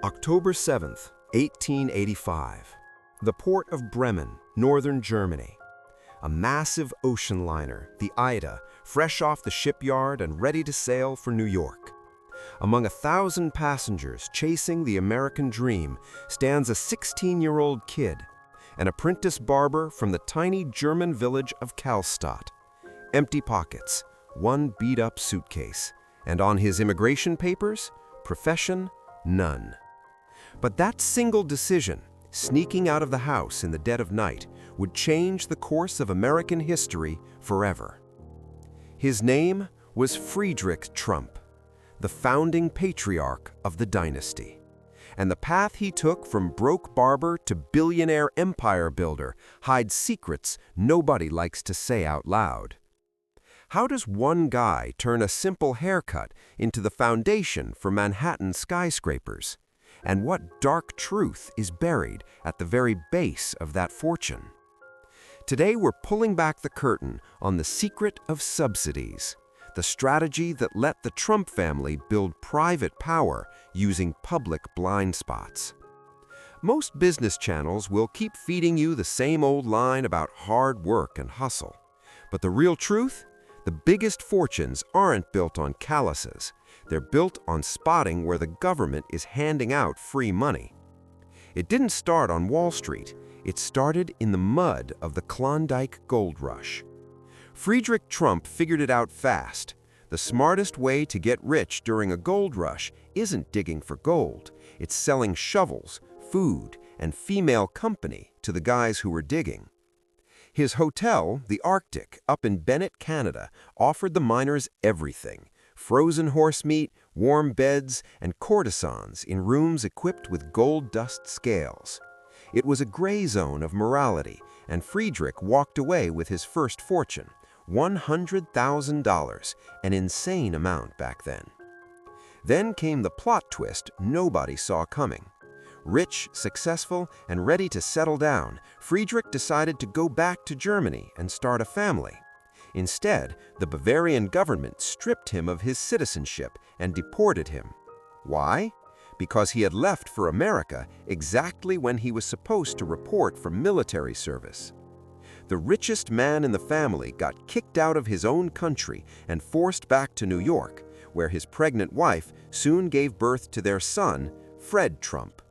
October 7th, 1885. The port of Bremen, northern Germany. A massive ocean liner, the Ida, fresh off the shipyard and ready to sail for New York. Among 1,000 passengers chasing the American dream stands a 16-year-old kid, an apprentice barber from the tiny German village of Kallstadt. Empty pockets, one beat-up suitcase, and on his immigration papers, profession, none. But that single decision, sneaking out of the house in the dead of night, would change the course of American history forever. His name was Friedrich Trump, the founding patriarch of the dynasty. And the path he took from broke barber to billionaire empire builder hides secrets nobody likes to say out loud. How does one guy turn a simple haircut into the foundation for Manhattan skyscrapers? And what dark truth is buried at the very base of that fortune? Today we're pulling back the curtain on the secret of subsidies, the strategy that let the Trump family build private power using public blind spots. Most business channels will keep feeding you the same old line about hard work and hustle. But the real truth? The biggest fortunes aren't built on calluses. They're built on spotting where the government is handing out free money. It didn't start on Wall Street. It started in the mud of the Klondike Gold Rush. Friedrich Trump figured it out fast. The smartest way to get rich during a gold rush isn't digging for gold. It's selling shovels, food, and female company to the guys who were digging. His hotel, the Arctic, up in Bennett, Canada, offered the miners everything: frozen horse meat, warm beds, and courtesans in rooms equipped with gold dust scales. It was a gray zone of morality, and Friedrich walked away with his first fortune, $100,000, an insane amount back then. Then came the plot twist nobody saw coming. Rich, successful, and ready to settle down, Friedrich decided to go back to Germany and start a family. Instead, the Bavarian government stripped him of his citizenship and deported him. Why? Because he had left for America exactly when he was supposed to report for military service. The richest man in the family got kicked out of his own country and forced back to New York, where his pregnant wife soon gave birth to their son, Fred Trump.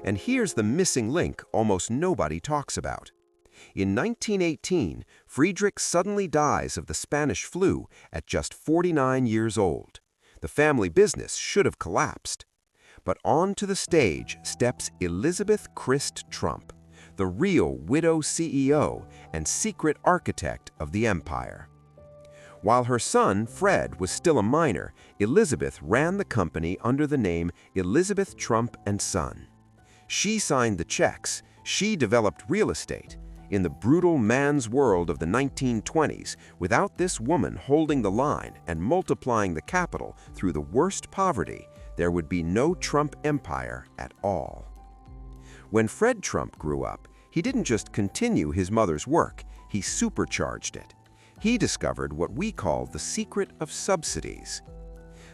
And here's the missing link almost nobody talks about. In 1918, Friedrich suddenly dies of the Spanish flu at just 49 years old. The family business should have collapsed. But onto the stage steps Elizabeth Christ Trump, the real widow CEO and secret architect of the empire. While her son, Fred, was still a minor, Elizabeth ran the company under the name Elizabeth Trump and Son. She signed the checks. She developed real estate. In the brutal man's world of the 1920s, without this woman holding the line and multiplying the capital through the worst poverty, there would be no Trump empire at all. When Fred Trump grew up, he didn't just continue his mother's work, he supercharged it. He discovered what we call the secret of subsidies.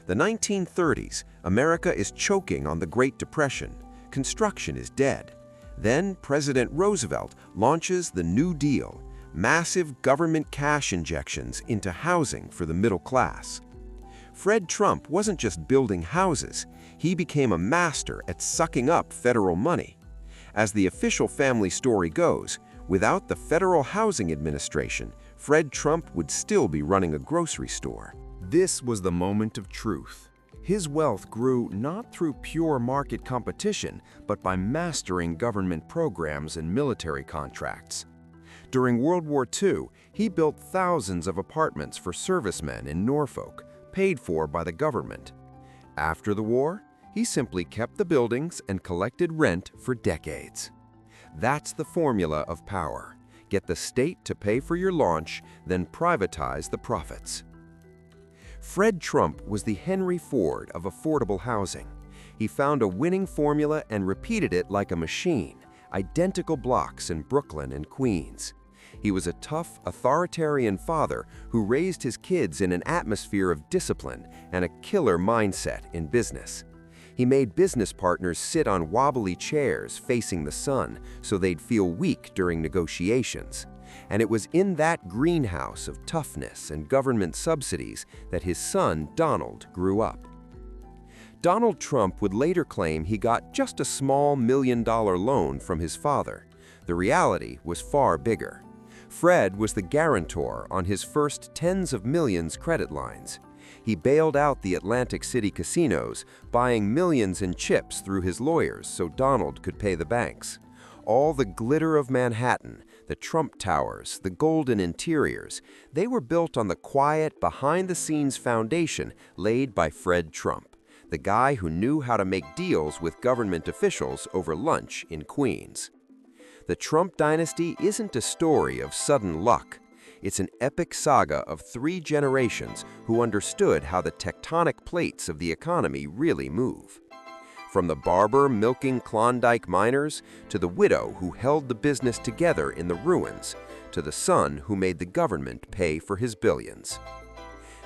The 1930s, America is choking on the Great Depression. Construction is dead. Then President Roosevelt launches the New Deal, massive government cash injections into housing for the middle class. Fred Trump wasn't just building houses, he became a master at sucking up federal money. As the official family story goes, without the Federal Housing Administration, Fred Trump would still be running a grocery store. This was the moment of truth. His wealth grew not through pure market competition, but by mastering government programs and military contracts. During World War II, he built thousands of apartments for servicemen in Norfolk, paid for by the government. After the war, he simply kept the buildings and collected rent for decades. That's the formula of power. Get the state to pay for your launch, then privatize the profits. Fred Trump was the Henry Ford of affordable housing. He found a winning formula and repeated it like a machine, identical blocks in Brooklyn and Queens. He was a tough, authoritarian father who raised his kids in an atmosphere of discipline and a killer mindset in business. He made business partners sit on wobbly chairs facing the sun so they'd feel weak during negotiations. And it was in that greenhouse of toughness and government subsidies that his son, Donald, grew up. Donald Trump would later claim he got just a small $1 million loan from his father. The reality was far bigger. Fred was the guarantor on his first tens of millions credit lines. He bailed out the Atlantic City casinos, buying millions in chips through his lawyers so Donald could pay the banks. All the glitter of Manhattan, the Trump Towers, the golden interiors, they were built on the quiet, behind-the-scenes foundation laid by Fred Trump, the guy who knew how to make deals with government officials over lunch in Queens. The Trump dynasty isn't a story of sudden luck. It's an epic saga of 3 generations who understood how the tectonic plates of the economy really move. From the barber milking Klondike miners, to the widow who held the business together in the ruins, to the son who made the government pay for his billions.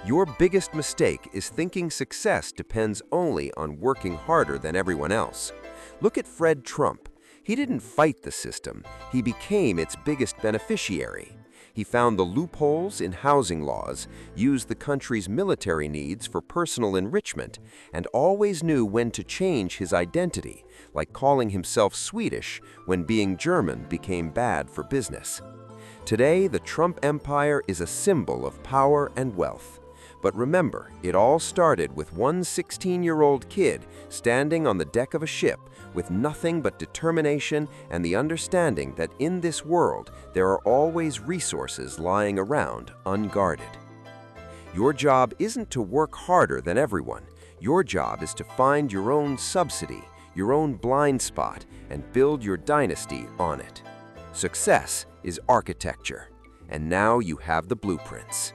Your biggest mistake is thinking success depends only on working harder than everyone else. Look at Fred Trump. He didn't fight the system, he became its biggest beneficiary. He found the loopholes in housing laws, used the country's military needs for personal enrichment, and always knew when to change his identity, like calling himself Swedish when being German became bad for business. Today, the Trump empire is a symbol of power and wealth. But remember, it all started with one 16-year-old kid standing on the deck of a ship with nothing but determination and the understanding that in this world there are always resources lying around unguarded. Your job isn't to work harder than everyone. Your job is to find your own subsidy, your own blind spot, and build your dynasty on it. Success is architecture, and now you have the blueprints.